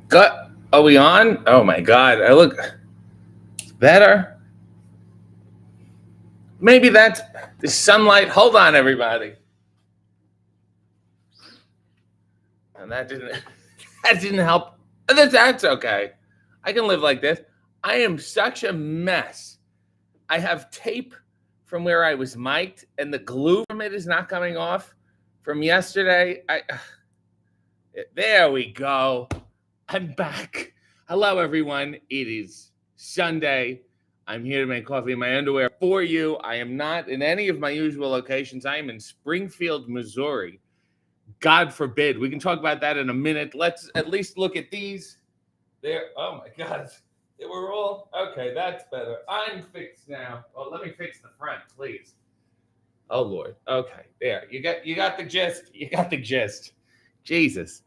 Got are we on? Oh my god, I look better. Maybe that's the sunlight. Hold on, everybody. And that didn't that didn't help. That's okay. I can live like this. I am such a mess. I have tape from where I was mic'd, and the glue from it is not coming off from yesterday. There we go. I'm back. Hello, everyone. It is Sunday. I'm here to make coffee in my underwear for you. I am not in any of my usual locations. I am in Springfield, Missouri. God forbid. We can talk about that in a minute. Let's at least look at these. There. Oh my God. They were all okay. That's better. I'm fixed now. Oh, let me fix the front, please. Oh Lord. Okay. There. You got the gist. You got the gist. Jesus.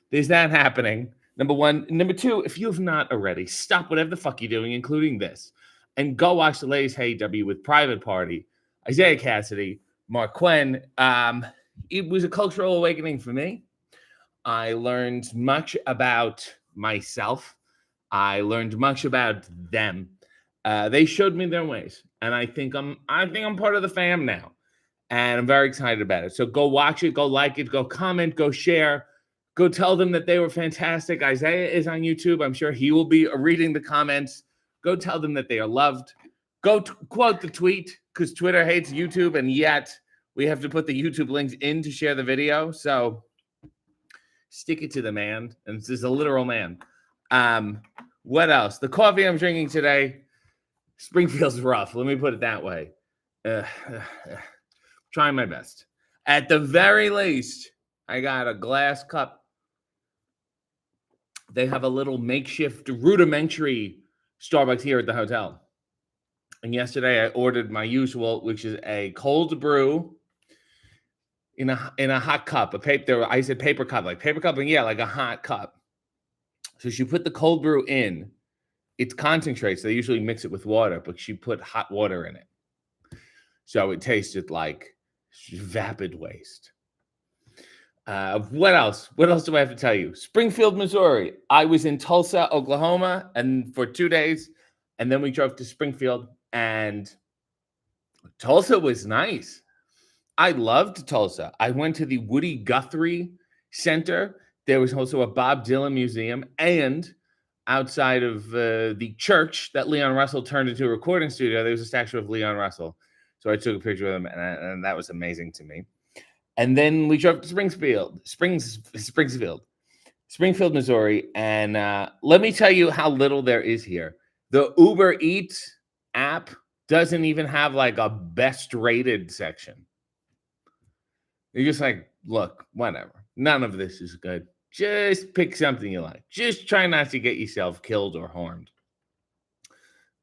There's that happening. Number one. Number two, if you have not already, stop whatever the fuck you're doing, including this, and go watch the latest Hey W with Private Party, Isaiah Cassidy, Mark Quinn. It was a cultural awakening for me. I learned much about myself. I learned much about them. They showed me their ways, and I think I'm part of the fam now, and I'm very excited about it. So go watch it, go like it, go comment, go share, go tell them that they were fantastic. Isaiah is on YouTube. I'm sure he will be reading the comments. Go tell them that they are loved. Go quote the tweet, because Twitter hates YouTube, and yet we have to put the YouTube links in to share the video. So stick it to the man, and this is a literal man. What else? The coffee I'm drinking today, Springfield's rough. Let me put it that way. Trying my best. At the very least, I got a glass cup. They have a little makeshift, rudimentary Starbucks here at the hotel. And yesterday I ordered my usual, which is a cold brew in a hot cup. I said paper cup, like paper cup, and yeah, like a hot cup. So she put the cold brew in. It's concentrate, so they usually mix it with water, but she put hot water in it. So it tasted like vapid waste. What else? What else do I have to tell you? Springfield, Missouri. I was in Tulsa, Oklahoma, and for 2 days, and then we drove to Springfield, and Tulsa was nice. I loved Tulsa. I went to the Woody Guthrie Center. There was also a Bob Dylan museum, and outside of the church that Leon Russell turned into a recording studio, there was a statue of Leon Russell. So I took a picture of him, and that was amazing to me. And then we drove to Springfield, Missouri. And let me tell you how little there is here. The Uber Eats app doesn't even have like a best rated section. You're just like, look, whatever. None of this is good. Just pick something you like. Just try not to get yourself killed or harmed.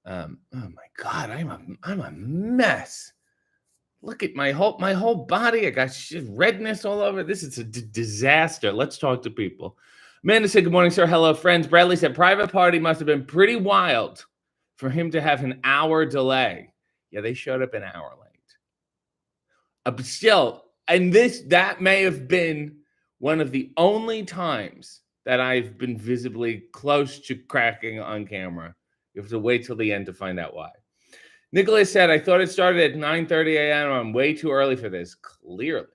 Oh my God, I'm a mess. Look at my whole body. I got redness all over. This is a disaster. Let's talk to people. Amanda said, good morning, sir. Hello, friends. Bradley said, Private Party must have been pretty wild for him to have an hour delay. Yeah, they showed up an hour late. But still, and that may have been one of the only times that I've been visibly close to cracking on camera. You have to wait till the end to find out why. Nicholas said, I thought it started at 9:30 a.m. I'm way too early for this. Clearly.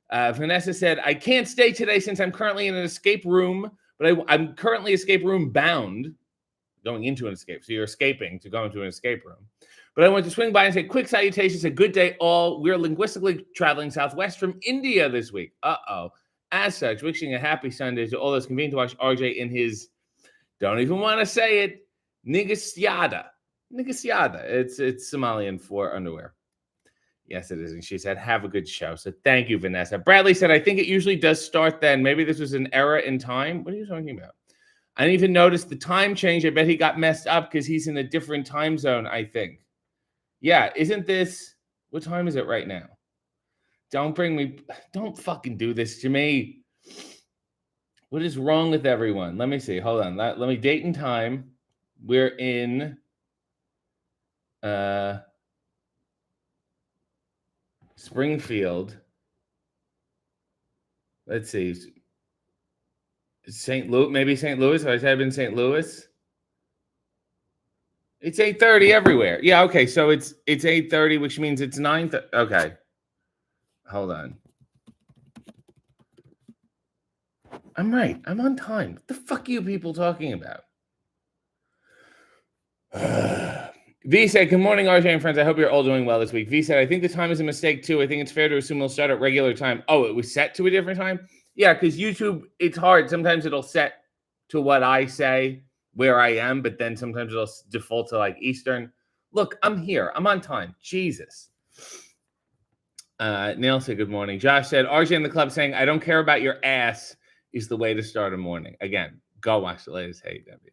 Vanessa said, I can't stay today since I'm currently in an escape room, but I'm currently escape room bound, going into an escape. So you're escaping to go into an escape room. But I want to swing by and say, quick salutations, a good day all. We're linguistically traveling southwest from India this week. Uh-oh. As such, wishing a happy Sunday to all those convenient to watch RJ in his, don't even want to say it, Nigasyada. Nigasyada. It's Somalian for underwear. Yes, it is. And she said, have a good show. So thank you, Vanessa. Bradley said, I think it usually does start then. Maybe this was an error in time. What are you talking about? I didn't even notice the time change. I bet he got messed up because he's in a different time zone, I think. Yeah, isn't this, what time is it right now? Don't fucking do this to me. What is wrong with everyone? Let me see. Hold on. Let me date and time. We're in Springfield. Let's see. St. Louis, maybe St. Louis. Have I said in St. Louis? It's 8:30 everywhere. Yeah, okay. So it's 8:30, which means it's 9:30. Okay. Hold on. I'm right. I'm on time. What the fuck are you people talking about? V said, good morning, RJ and friends. I hope you're all doing well this week. V said, I think the time is a mistake too. I think it's fair to assume we'll start at regular time. Oh, it was set to a different time? Yeah, because YouTube, it's hard. Sometimes it'll set to what I say where I am, but then sometimes it'll default to like Eastern. Look, I'm here. I'm on time. Jesus. Neil said, good morning. Josh said, RJ in the club saying, I don't care about your ass is the way to start a morning. Again, go watch the latest Hey Debbie.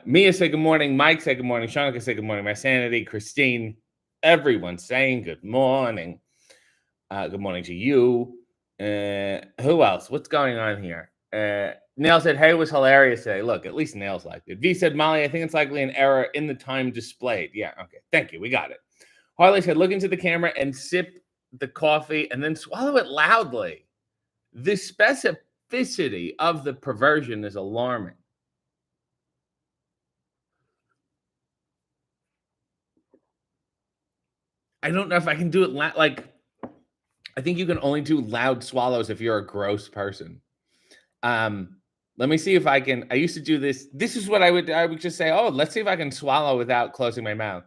Mia said good morning. Mike said good morning. Shanika said good morning. My sanity, Christine, everyone saying good morning. Good morning to you. Who else? What's going on here? Nail said, hey, it was hilarious today. Look, at least Nails liked it. V said, Molly, I think it's likely an error in the time displayed. Yeah, okay. Thank you. We got it. Harley said, look into the camera and sip the coffee and then swallow it loudly. The specificity of the perversion is alarming. I don't know if I can do it like I think you can only do loud swallows if you're a gross person. Let me see if I can. I used to do this. This is what I would just say, oh, let's see if I can swallow without closing my mouth.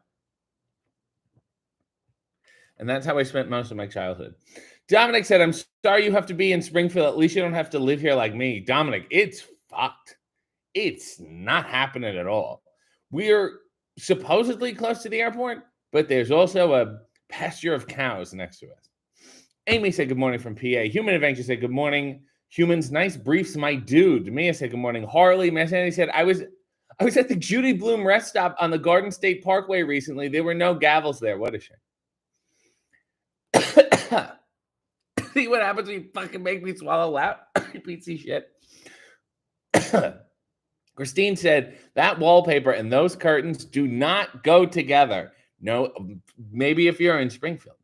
And that's how I spent most of my childhood. Dominic said, I'm sorry you have to be in Springfield. At least you don't have to live here like me. Dominic, it's fucked. It's not happening at all. We're supposedly close to the airport, but there's also a pasture of cows next to us. Amy said good morning from PA. Human Adventure said good morning. Humans, nice briefs, my dude. Mia said good morning. Harley, Messanity said I was at the Judy Bloom rest stop on the Garden State Parkway recently. There were no gavels there. What a shame. See what happens when you fucking make me swallow loud? Piece of shit. Christine said that wallpaper and those curtains do not go together. No, maybe if you're in Springfield.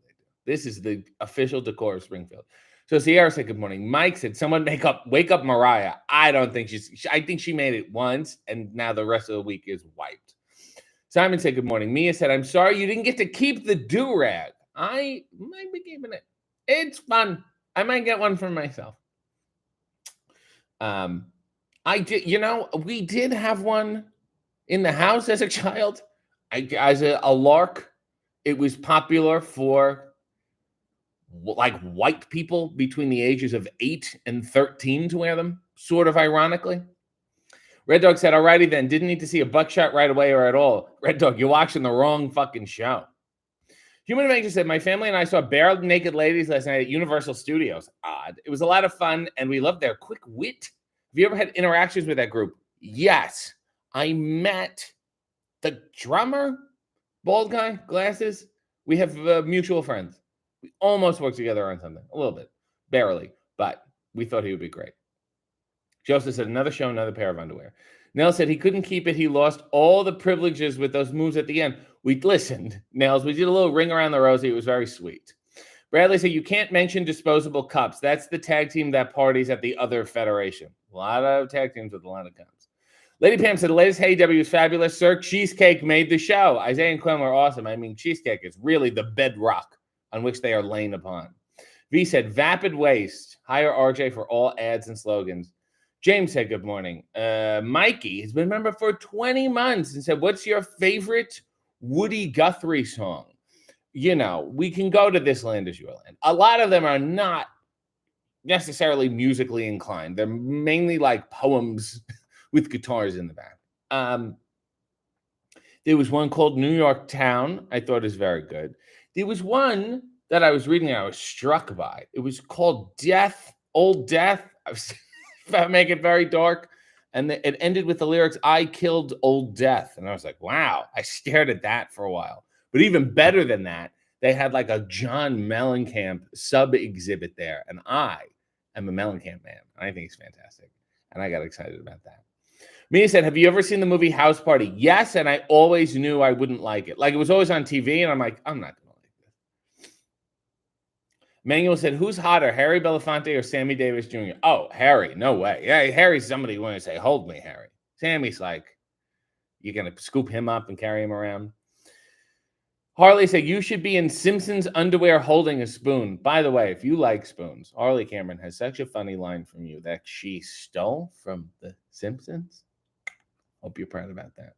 This is the official decor of Springfield. So Sierra said good morning. Mike said someone wake up Mariah. I don't think I think she made it once and now the rest of the week is wiped. Simon said good morning. Mia said, I'm sorry you didn't get to keep the do-rag. I might be keeping it. It's fun. I might get one for myself. I did, we did have one in the house as a child. As a lark, it was popular for like white people between the ages of 8 and 13 to wear them, sort of ironically. Red Dog said, alrighty then, didn't need to see a buckshot right away or at all. Red Dog, you're watching the wrong fucking show. Human Adventure said, my family and I saw Bare Naked Ladies last night at Universal Studios. Odd. It was a lot of fun, and we loved their quick wit. Have you ever had interactions with that group? Yes. I met the drummer, bald guy, glasses. We have mutual friends. We almost worked together on something, a little bit, barely, but we thought he would be great. Joseph said, another show, another pair of underwear. Nell said he couldn't keep it. He lost all the privileges with those moves at the end. We listened, Nels. We did a little ring around the rosy. It was very sweet. Bradley said, you can't mention disposable cups. That's the tag team that parties at the other federation. A lot of tag teams with a lot of cups. Lady Pam said, the latest Hey W is fabulous. Sir, Cheesecake made the show. Isaiah and Quinn were awesome. I mean, Cheesecake is really the bedrock on which they are laying upon. V said, vapid waste. Hire RJ for all ads and slogans. James said, good morning. Mikey has been a member for 20 months and said, what's your favorite Woody Guthrie song? We can go to This Land Is Your Land. A lot of them are not necessarily musically inclined. They're mainly like poems with guitars in the back. There was one called New York Town. I thought is very good. There was one that I was reading and I was struck by. It was called Death, Old Death. I was make it very dark. And it ended with the lyrics, I killed Old Death. And I was like, wow. I stared at that for a while. But even better than that, they had like a John Mellencamp sub-exhibit there. And I am a Mellencamp man. And I think he's fantastic. And I got excited about that. Mia said, have you ever seen the movie House Party? Yes, and I always knew I wouldn't like it. Like, it was always on TV, and I'm like, I'm not going to like this. Manuel said, who's hotter, Harry Belafonte or Sammy Davis Jr.? Oh, Harry, no way. Yeah, Harry's somebody you want to say, hold me, Harry. Sammy's like, you're going to scoop him up and carry him around. Harley said, you should be in Simpsons underwear holding a spoon. By the way, if you like spoons, Harley Cameron has such a funny line from you that she stole from the Simpsons. Hope you're proud about that.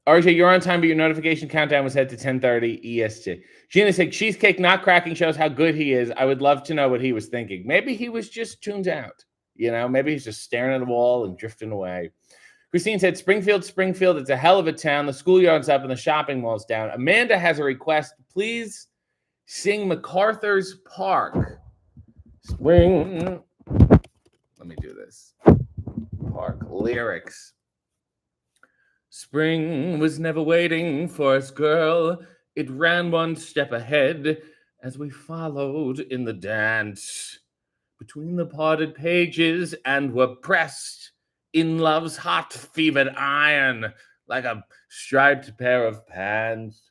RJ, you're on time, but your notification countdown was set to 10:30 EST. Gina said, cheesecake not cracking shows how good he is. I would love to know what he was thinking. Maybe he was just tuned out. Maybe he's just staring at the wall and drifting away. Christine said, Springfield, it's a hell of a town. The schoolyard's up and the shopping mall's down. Amanda has a request. Please sing MacArthur's Park. Spring. Let me do this. Park lyrics. Spring was never waiting for us, girl. It ran one step ahead as we followed in the dance. Between the parted pages and were pressed in love's hot fevered iron like a striped pair of pants.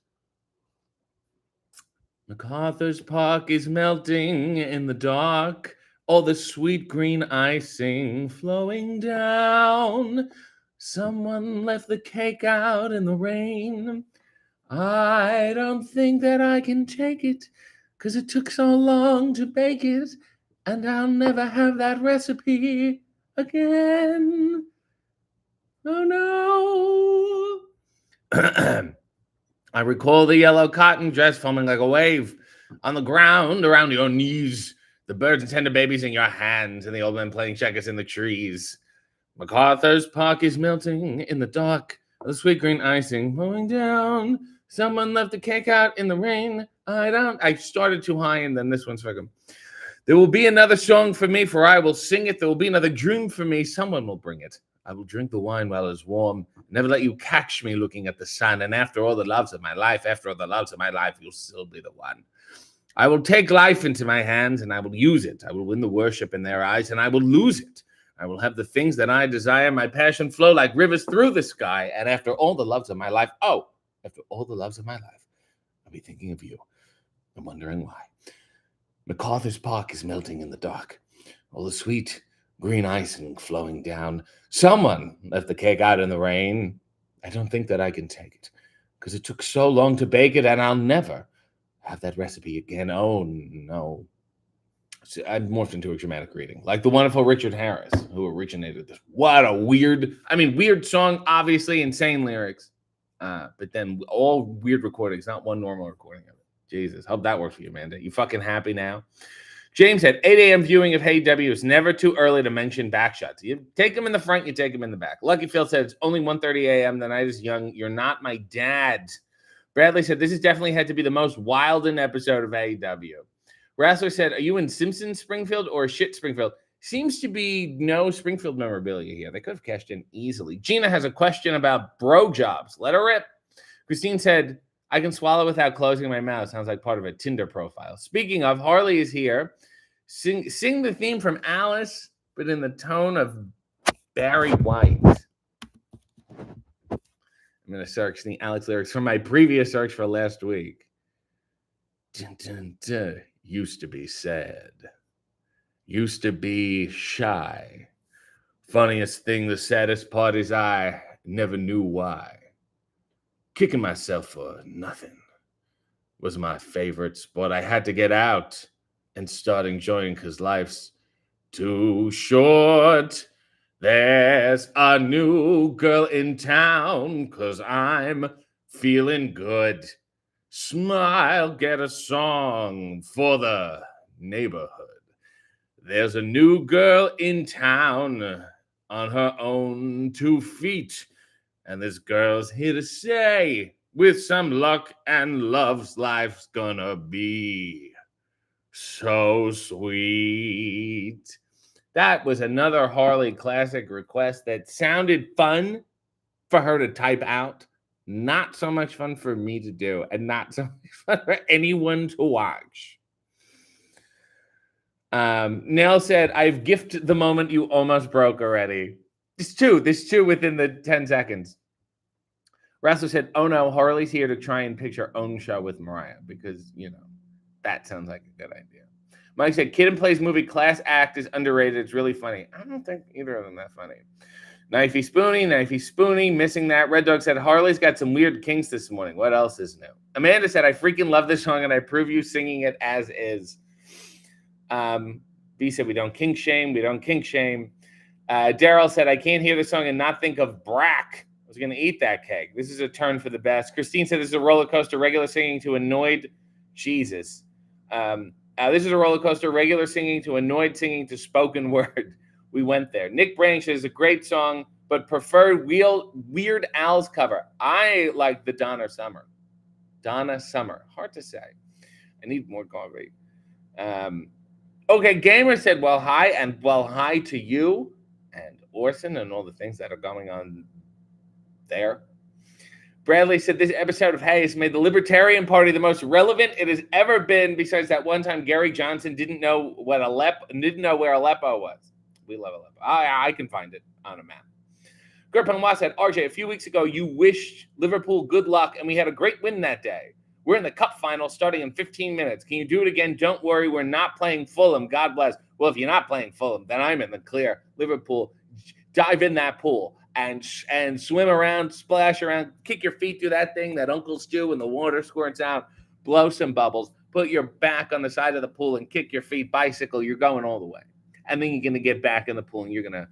MacArthur's Park is melting in the dark, all the sweet green icing flowing down. Someone left the cake out in the rain. I don't think that I can take it, 'cause it took so long to bake it, and I'll never have that recipe again. Oh no. I recall the yellow cotton dress foaming like a wave on the ground around your knees, the birds and tender babies in your hands, and the old men playing checkers in the trees. MacArthur's Park is melting in the dark, the sweet green icing flowing down. Someone left the cake out in the rain. I started too high, and then this one's fucking. There will be another song for me, for I will sing it. There will be another dream for me. Someone will bring it. I will drink the wine while it's warm. Never let you catch me looking at the sun. And after all the loves of my life, you'll still be the one. I will take life into my hands, and I will use it. I will win the worship in their eyes, and I will lose it. I will have the things that I desire. My passion flow like rivers through the sky. And after all the loves of my life, I'll be thinking of you and wondering why. MacArthur's Park is melting in the dark. All the sweet green icing flowing down. Someone left the cake out in the rain. I don't think that I can take it, 'cause it took so long to bake it, and I'll never have that recipe again. Oh, no. So I morphed into a dramatic reading, like the wonderful Richard Harris, who originated this. What a weird song, obviously, insane lyrics, but then all weird recordings, not one normal recording of it. Jesus, hope that works for you, Amanda. You fucking happy now? James said, 8 a.m. viewing of Hey W is never too early to mention back shots. You take them in the front, you take them in the back. Lucky Phil said, it's only 1:30 a.m. The night is young. You're not my dad. Bradley said, this has definitely had to be the most wild-in episode of AEW. Rassler said, are you in Simpsons Springfield or shit Springfield? Seems to be no Springfield memorabilia here. They could have cashed in easily. Gina has a question about bro jobs. Let her rip. Christine said, I can swallow without closing my mouth. Sounds like part of a Tinder profile. Speaking of, Harley is here. Sing the theme from Alice, but in the tone of Barry White. I'm going to search the Alex lyrics from my previous search for last week. Dun, dun, dun. Used to be sad. Used to be shy. Funniest thing, the saddest part is I never knew why. Kicking myself for nothing was my favorite sport. I had to get out and start enjoying, because life's too short. There's a new girl in town, 'cause I'm feeling good. Smile, get a song for the neighborhood. There's a new girl in town on her own 2 feet. And this girl's here to say, with some luck and love, life's gonna be so sweet. That was another Harley classic request that sounded fun for her to type out. Not so much fun for me to do, and not so much fun for anyone to watch. Nell said, I've gifted the moment you almost broke already. There's two within the 10 seconds. Russell said, oh no, Harley's here to try and pitch her own show with Mariah because, That sounds like a good idea. Mike said, Kid and Play's movie Class Act is underrated. It's really funny. I don't think either of them that funny. Knifey Spoonie, missing that. Red Dog said, Harley's got some weird kinks this morning. What else is new? Amanda said, I freaking love this song and I approve you singing it as is. B said, we don't kink shame. Daryl said, I can't hear the song and not think of Brack. I was going to eat that cake. This is a turn for the best. Christine said, this is a roller coaster, regular singing to annoyed Jesus. This is a roller coaster, regular singing to annoyed singing to spoken word. We went there. Nick Branch says, a great song, but preferred Weird Al's cover. I like the Donna Summer. Hard to say. I need more coffee. Okay, Gamer said, well, hi to you and Orson and all the things that are going on there. Bradley said, this episode of Hey has made the Libertarian Party the most relevant it has ever been, besides that one time Gary Johnson didn't know where Aleppo was. We love Aleppo. I can find it on a map. Gurpan said, RJ, a few weeks ago, you wished Liverpool good luck, and we had a great win that day. We're in the cup final starting in 15 minutes. Can you do it again? Don't worry, we're not playing Fulham. God bless. Well, if you're not playing Fulham, then I'm in the clear. Liverpool, dive in that pool and swim around, splash around, kick your feet through that thing that uncles do when the water squirts out, blow some bubbles, put your back on the side of the pool and kick your feet, bicycle. You're going all the way. And then you're going to get back in the pool and you're going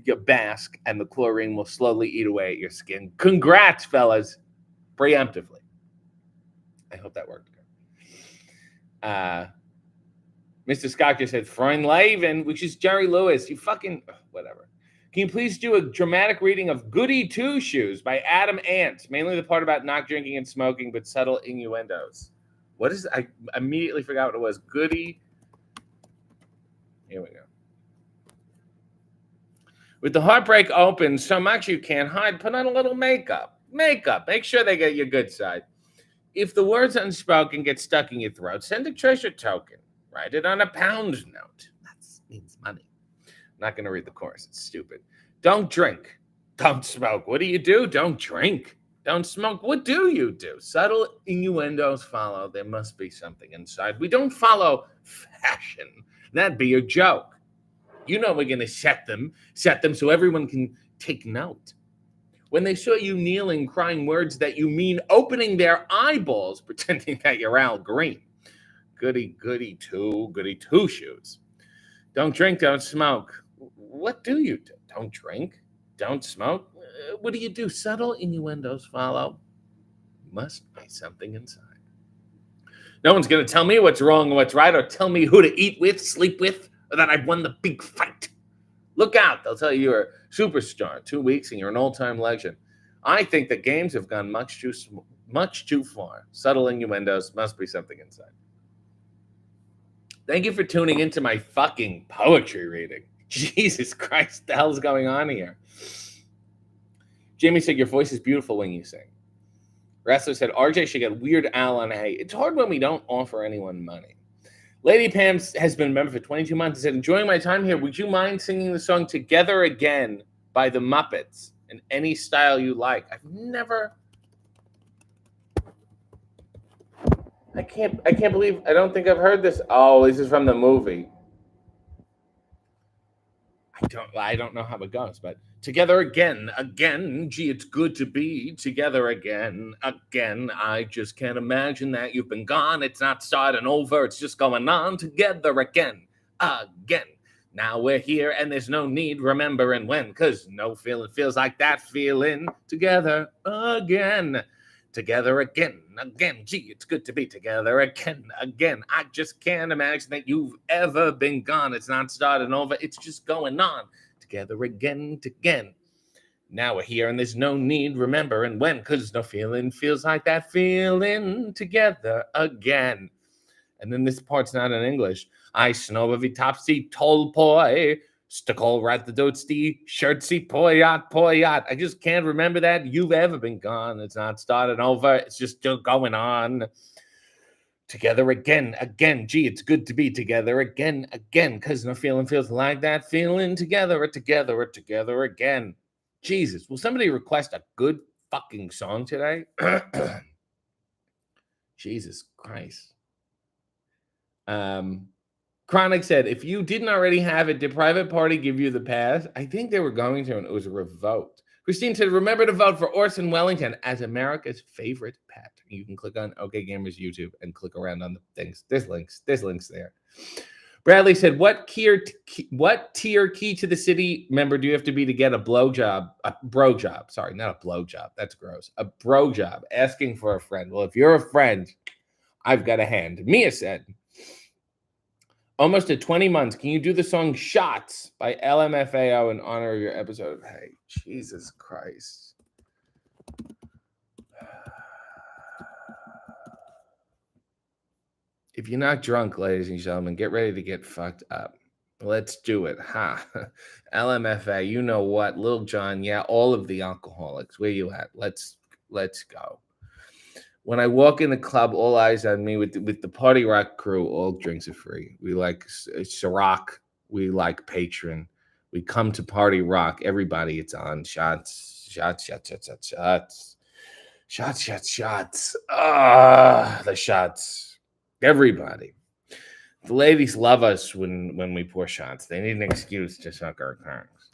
to bask, and the chlorine will slowly eat away at your skin. Congrats, fellas, preemptively. I hope that worked. Mr. Scott just said, Freund Levin, which is Jerry Lewis. You fucking, whatever. Can you please do a dramatic reading of Goody Two Shoes by Adam Ant? Mainly the part about not drinking and smoking, but subtle innuendos. What is, I immediately forgot what it was. Goody. Here we go. With the heartbreak open, so much you can't hide, put on a little makeup. Make sure they get your good side. If the words unspoken get stuck in your throat, send a treasure token. Write it on a pound note. That means money. I'm not going to read the chorus. It's stupid. Don't drink. Don't smoke. What do? Don't drink. Don't smoke. What do you do? Subtle innuendos follow. There must be something inside. We don't follow fashion. That'd be a joke. You know we're going to set them so everyone can take note. When they saw you kneeling, crying words that you mean, opening their eyeballs, pretending that you're Al Green. Goody two shoes. Don't drink, don't smoke. What do you do? Don't drink, don't smoke. What do you do? Subtle innuendos follow. Must be something inside. No one's going to tell me what's wrong and what's right, or tell me who to eat with, sleep with, or that I've won the big fight. Look out. They'll tell you you're a superstar 2 weeks and you're an all-time legend. I think the games have gone much too far. Subtle innuendos, must be something inside. Thank you for tuning into my fucking poetry reading. Jesus Christ, the hell's going on here? Jamie said, your voice is beautiful when you sing. Wrestler said, RJ should get Weird Al on Hey. It's hard when we don't offer anyone money. Lady Pam has been a member for 22 months and said, enjoying my time here. Would you mind singing the song Together Again by the Muppets in any style you like? I've never... I can't believe, I don't think I've heard this. Oh, this is from the movie. I don't know how it goes, but together again, gee, it's good to be together again. I just can't imagine that you've been gone. It's not starting over, it's just going on together again. Now we're here and there's no need remembering when, because no feeling feels like that feeling. Together again. Together again. Gee, it's good to be together again. I just can't imagine that you've ever been gone. It's not starting over. It's just going on. Together again. Now we're here and there's no need remembering when, because no feeling feels like that feeling. Together again. And then this part's not in English. I snow every topsy tall poi. Stickle right the dotsty, shirtsy poyot. I just can't remember that you've ever been gone. It's not starting over. It's just still going on. Together again. Gee, it's good to be together again. Because no feeling feels like that feeling. Together again. Jesus, will somebody request a good fucking song today? Jesus Christ. Chronic said, if you didn't already have it, did Private Party give you the pass? I think they were going to, and it was revoked. Christine said, remember to vote for Orson Wellington as America's favorite pet. You can click on OK Gamers YouTube and click around on the things. There's links there. Bradley said, what tier key to the city member do you have to be to get a blow job? A bro job. Sorry, not a blow job. That's gross. A bro job. Asking for a friend. Well, if you're a friend, I've got a hand. Mia said, almost at 20 months, can you do the song Shots by LMFAO in honor of your episode? Hey, Jesus Christ. If you're not drunk, ladies and gentlemen, get ready to get fucked up. Let's do it. Ha. LMFA, you know what? Lil Jon, yeah, all of the alcoholics. Where you at? Let's go. When I walk in the club, all eyes on me with the Party Rock crew. All drinks are free. We like Ciroc. We like Patron. We come to Party Rock. Everybody, it's on. Shots. Ah, the shots. Everybody. The ladies love us when we pour shots. They need an excuse to suck our conks.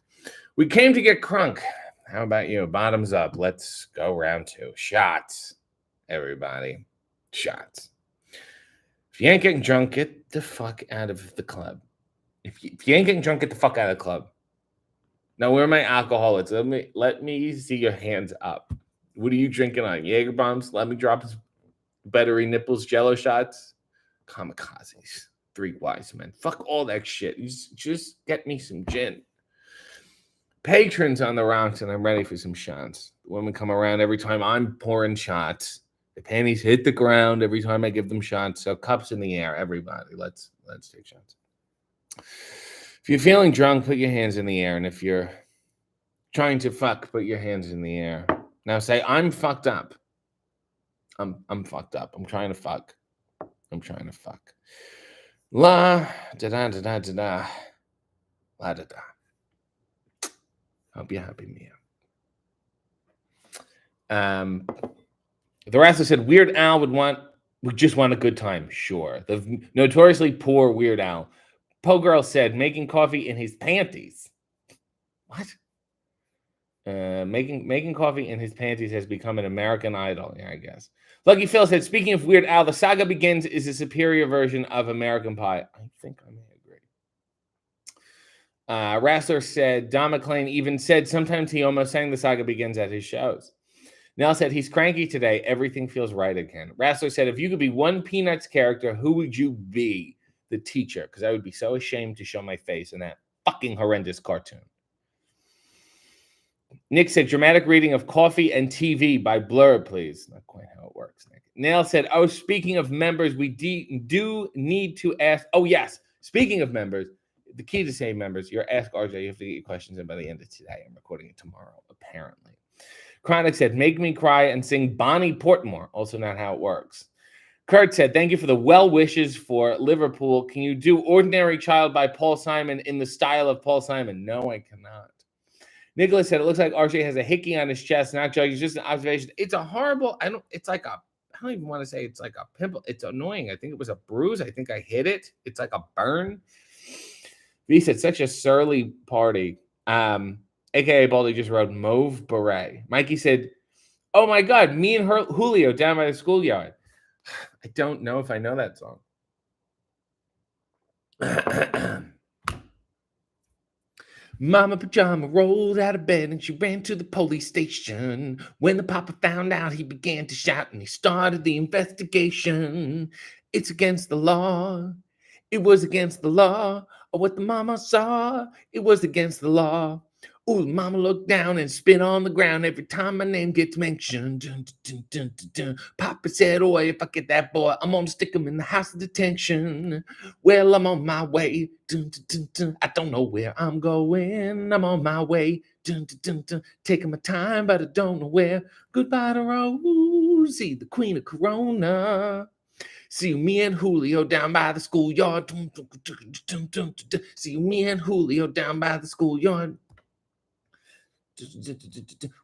We came to get crunk. How about you? Bottoms up. Let's go round 2. Shots. Everybody. Shots. If you ain't getting drunk, get the fuck out of the club. If you ain't getting drunk, get the fuck out of the club. Now, where are my alcoholics? Let me see your hands up. What are you drinking on? Jaeger bombs? Let me drop his buttery nipples, Jello shots. Kamikazes. 3 wise men. Fuck all that shit. Just get me some gin. Patrons on the rocks, and I'm ready for some shots. The women come around every time I'm pouring shots. The panties hit the ground every time I give them shots. So cups in the air, everybody. Let's take shots. If you're feeling drunk, put your hands in the air. And if you're trying to fuck, put your hands in the air. Now say, I'm fucked up. I'm fucked up. I'm trying to fuck. La da da da da da da. La da da. Hope you're happy, Mia. The wrestler said Weird Al would just want a good time. Sure. The notoriously poor Weird Al. Po Girl said making coffee in his panties. What? Making coffee in his panties has become an American Idol. Yeah, I guess. Lucky Phil said, speaking of Weird Al, The Saga Begins is a superior version of American Pie. I think I may agree. Wrestler said, Don McClain even said sometimes he almost sang The Saga Begins at his shows. Nell said, he's cranky today. Everything feels right again. Wrestler said, if you could be one Peanuts character, who would you be? The teacher, because I would be so ashamed to show my face in that fucking horrendous cartoon. Nick said, dramatic reading of Coffee and TV by Blur, please. Not quite how it works, Nick. Nail said, oh, speaking of members, we do need to ask. Oh, yes. Speaking of members, the key to say members, your Ask RJ, you have to get your questions in by the end of today. I'm recording it tomorrow, apparently. Chronic said, make me cry and sing Bonnie Portmore. Also not how it works. Kurt said, thank you for the well wishes for Liverpool. Can you do Ordinary Child by Paul Simon in the style of Paul Simon? No, I cannot. Nicholas said, it looks like RJ has a hickey on his chest. Not joking. It's just an observation. It's a horrible, I don't even want to say it's like a pimple. It's annoying. I think it was a bruise. I think I hit it. It's like a burn. He said, such a surly party. AKA Baldy just wrote Mauve Beret. Mikey said, oh my God, me and Julio down by the schoolyard. I don't know if I know that song. Mama Pajama rolled out of bed and she ran to the police station. When the papa found out, he began to shout and he started the investigation. It's against the law. It was against the law. Or what the mama saw, it was against the law. Ooh, mama looked down and spit on the ground every time my name gets mentioned. Dun, dun, dun, dun, dun. Papa said, oh, if I get that boy, I'm going to stick him in the house of detention. Well, I'm on my way. Dun, dun, dun, dun. I don't know where I'm going. I'm on my way. Dun, dun, dun, dun. Taking my time, but I don't know where. Goodbye to Rosie, the queen of Corona. See me and Julio down by the schoolyard. Dun, dun, dun, dun, dun, dun. See me and Julio down by the schoolyard.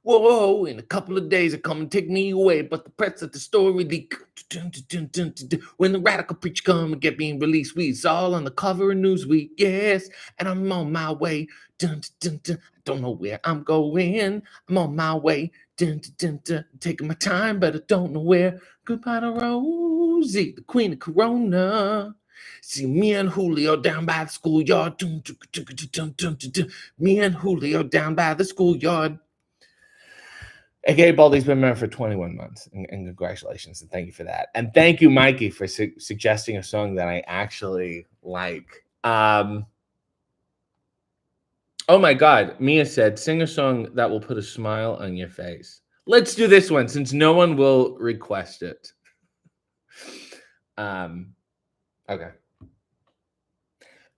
Whoa, in a couple of days, it come and take me away. But the press of the story leak. When the radical preacher come and get me released, we all on the cover of Newsweek. Yes, and I'm on my way. I don't know where I'm going. I'm on my way. Taking my time, but I don't know where. Goodbye to Rosie, the queen of Corona. See me and Julio down by the schoolyard. Me and Julio down by the schoolyard. AKA Baldy's been married for 21 months. And congratulations. And thank you for that. And thank you, Mikey, for suggesting a song that I actually like. Oh my God. Mia said, sing a song that will put a smile on your face. Let's do this one since no one will request it. Okay.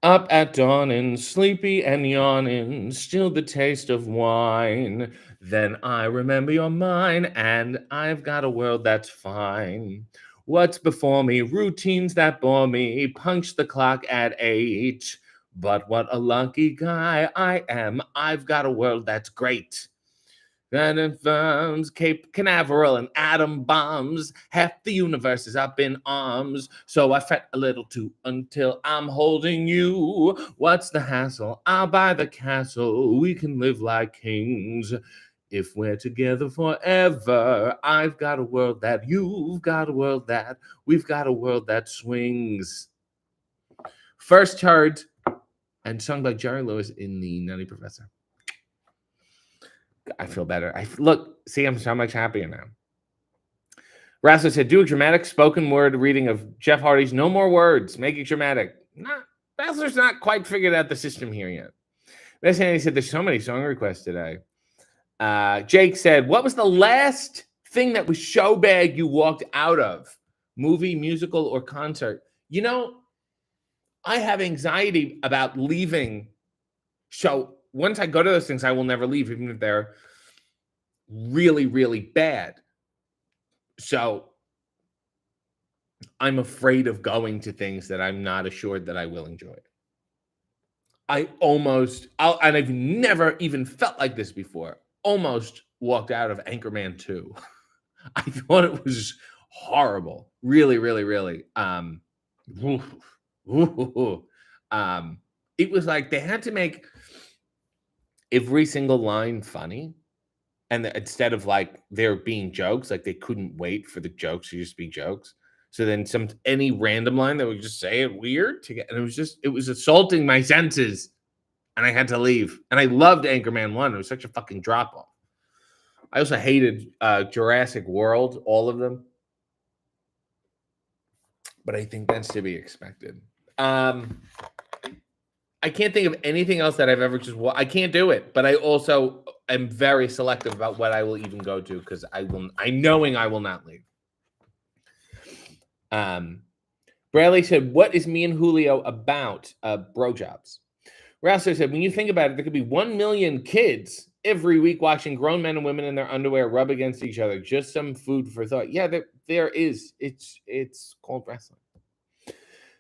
Up at dawn and sleepy and yawning, still the taste of wine. Then I remember you're mine, and I've got a world that's fine. What's before me? Routines that bore me. Punch the clock at 8. But what a lucky guy I am. I've got a world that's great. Then infirms, Cape Canaveral and atom bombs. Half the universe is up in arms. So I fret a little too until I'm holding you. What's the hassle? I'll buy the castle. We can live like kings. If we're together forever, I've got a world that you've got a world that we've got a world that swings. First heard and sung by Jerry Lewis in The Nutty Professor. I feel better. Look, see, I'm so much happier now. Rasso said, do a dramatic spoken word reading of Jeff Hardy's No More Words. Make it dramatic. Basler's not quite figured out the system here yet. Miss Annie said, there's so many song requests today. Jake said, what was the last thing that was so bad you walked out of? Movie, musical, or concert? You know, I have anxiety about leaving. So once I go to those things, I will never leave, even if they're really, really bad. So I'm afraid of going to things that I'm not assured that I will enjoy. And I've never even felt like this before, almost walked out of Anchorman 2. I thought it was horrible. Really, really, really. It was like they had to make every single line funny, and instead of like there being jokes, like they couldn't wait for the jokes to just be jokes. So then any random line that would just say it weird to get, and it was assaulting my senses, and I had to leave. And I loved Anchorman 1. It was such a fucking drop off. I also hated Jurassic World, all of them, but I think that's to be expected. I can't think of anything else that I've ever I can't do it, but I also am very selective about what I will even go to because I will not leave. Bradley said, what is me and Julio about? Bro jobs. Rouser said, when you think about it, there could be 1 million kids every week watching grown men and women in their underwear rub against each other. Just some food for thought. Yeah, there is. It's called wrestling.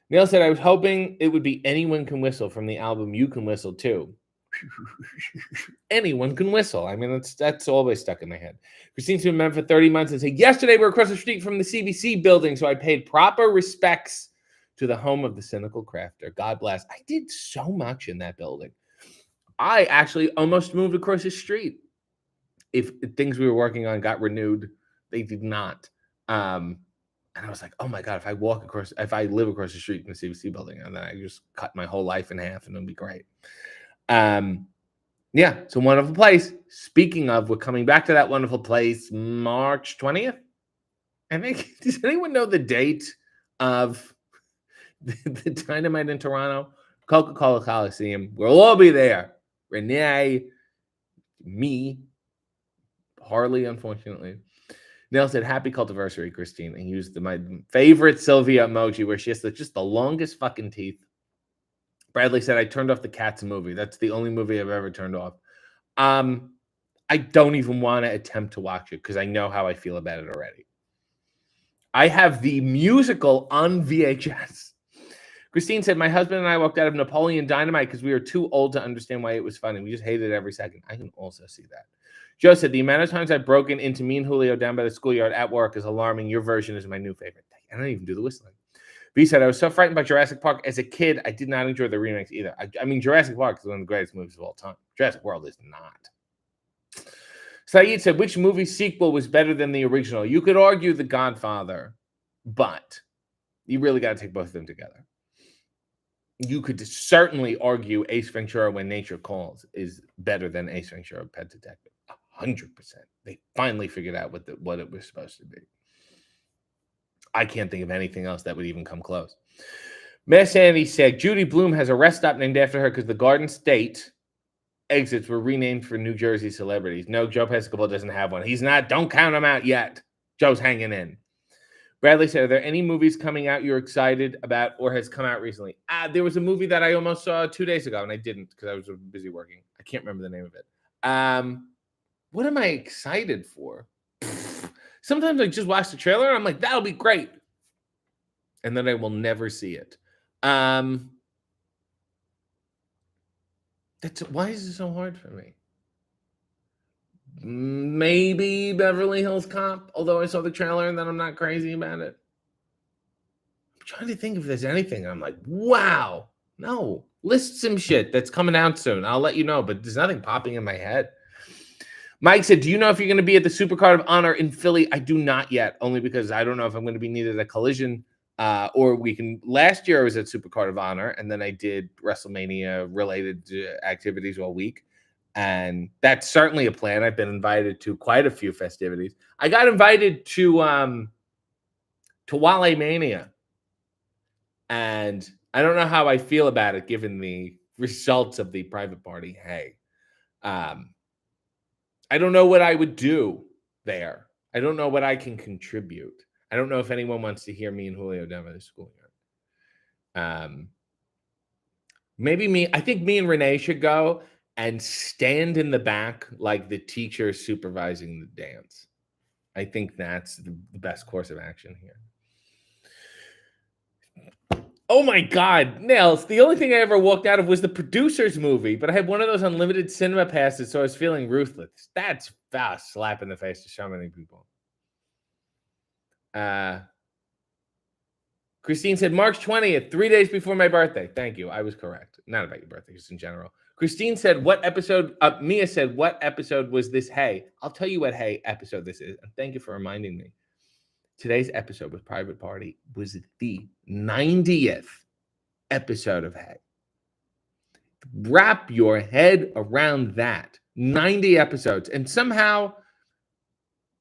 Neil said, I was hoping it would be Anyone Can Whistle from the album You Can Whistle Too. Anyone can whistle. I mean, that's always stuck in my head. Christine's been married for 30 months and said, yesterday we were across the street from the CBC building, so I paid proper respects to the home of the cynical crafter. God bless. I did so much in that building. I actually almost moved across the street. If things we were working on got renewed, they did not. And I was like, oh my God, if I live across the street in the CBC building, and then I just cut my whole life in half and it'll be great. Yeah, it's a wonderful place. Speaking of, we're coming back to that wonderful place, March 20th. I think, does anyone know the date of the Dynamite in Toronto? Coca-Cola Coliseum. We'll all be there. Renee, me, Harley, unfortunately. Neil said, happy cultiversary, Christine. And used my favorite Sylvia emoji where she has just the longest fucking teeth. Bradley said, I turned off the Cats movie. That's the only movie I've ever turned off. I don't even want to attempt to watch it because I know how I feel about it already. I have the musical on VHS Christine said, my husband and I walked out of Napoleon Dynamite because we were too old to understand why it was funny. We just hated it every second. I can also see that. Joe said, the amount of times I've broken into me and Julio down by the schoolyard at work is alarming. Your version is my new favorite. I don't even do the whistling. B said, I was so frightened by Jurassic Park. As a kid, I did not enjoy the remakes either. I mean, Jurassic Park is one of the greatest movies of all time. Jurassic World is not. Saeed said, which movie sequel was better than the original? You could argue The Godfather, but you really got to take both of them together. You could certainly argue Ace Ventura When Nature Calls is better than Ace Ventura Pet Detective. 100%. They finally figured out what it was supposed to be. I can't think of anything else that would even come close. Miss Andy said, Judy Blume has a rest stop named after her because the Garden State exits were renamed for New Jersey celebrities. No, Joe Pescopo doesn't have one. He's not. Don't count him out yet. Joe's hanging in. Bradley said, are there any movies coming out you're excited about or has come out recently? There was a movie that I almost saw 2 days ago, and I didn't because I was busy working. I can't remember the name of it. What am I excited for? Sometimes I just watch the trailer and I'm like, that'll be great. And then I will never see it. Why is it so hard for me? Maybe Beverly Hills Cop, although I saw the trailer and then I'm not crazy about it. I'm trying to think if there's anything. I'm like, wow. No. List some shit that's coming out soon. I'll let you know, but there's nothing popping in my head. Mike said, do you know if you're going to be at the Supercard of Honor in Philly? I do not yet, only because I don't know if I'm going to be needed at Collision or Weekend. Last year I was at Supercard of Honor, and then I did WrestleMania-related activities all week. And that's certainly a plan. I've been invited to quite a few festivities. I got invited to Wale Mania. And I don't know how I feel about it, given the results of the private party. Hey, I don't know what I would do there. I don't know what I can contribute. I don't know if anyone wants to hear me and Julio down by the schoolyard. Maybe me. I think me and Renee should go and stand in the back like the teacher supervising the dance. I think that's the best course of action here. Oh my God, Nels, the only thing I ever walked out of was the Producers movie, but I had one of those unlimited cinema passes, so I was feeling ruthless. That's fast slap in the face to so many people. Christine said, March 20th, 3 days before my birthday. Thank you. I was correct. Not about your birthday, just in general. Christine said, what episode? Mia said, what episode was this? Hey, I'll tell you what hey episode this is. And thank you for reminding me. Today's episode with Private Party was the 90th episode of Hey. Wrap your head around that. 90 episodes, and somehow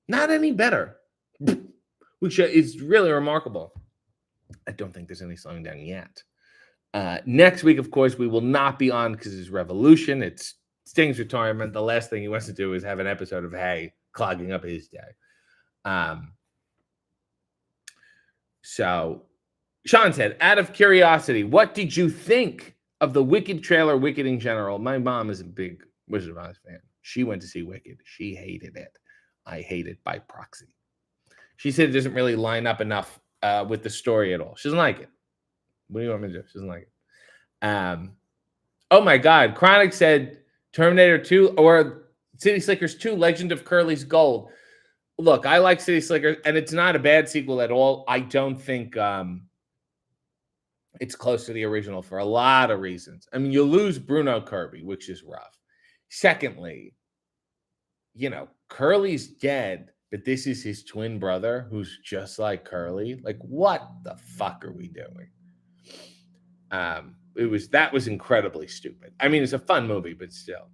not any better, which is really remarkable. I don't think there's any slowing down yet. Next week, of course, we will not be on because it's Revolution. It's Sting's retirement. The last thing he wants to do is have an episode of Hey clogging up his day. So Sean said, out of curiosity, what did you think of the Wicked trailer, Wicked in general? My mom is a big Wizard of Oz fan. She went to see Wicked. She hated it. I hate it by proxy. She said it doesn't really line up enough with the story at all. She doesn't like it. What do you want me to do? She doesn't like it. Oh my God. Chronic said Terminator 2 or City Slickers 2, Legend of Curly's Gold. Look, I like City Slickers, and it's not a bad sequel at all. I don't think it's close to the original for a lot of reasons. I mean, you lose Bruno Kirby, which is rough. Secondly, Curly's dead, but this is his twin brother who's just like Curly. Like, what the fuck are we doing? That was incredibly stupid. I mean, it's a fun movie, but still.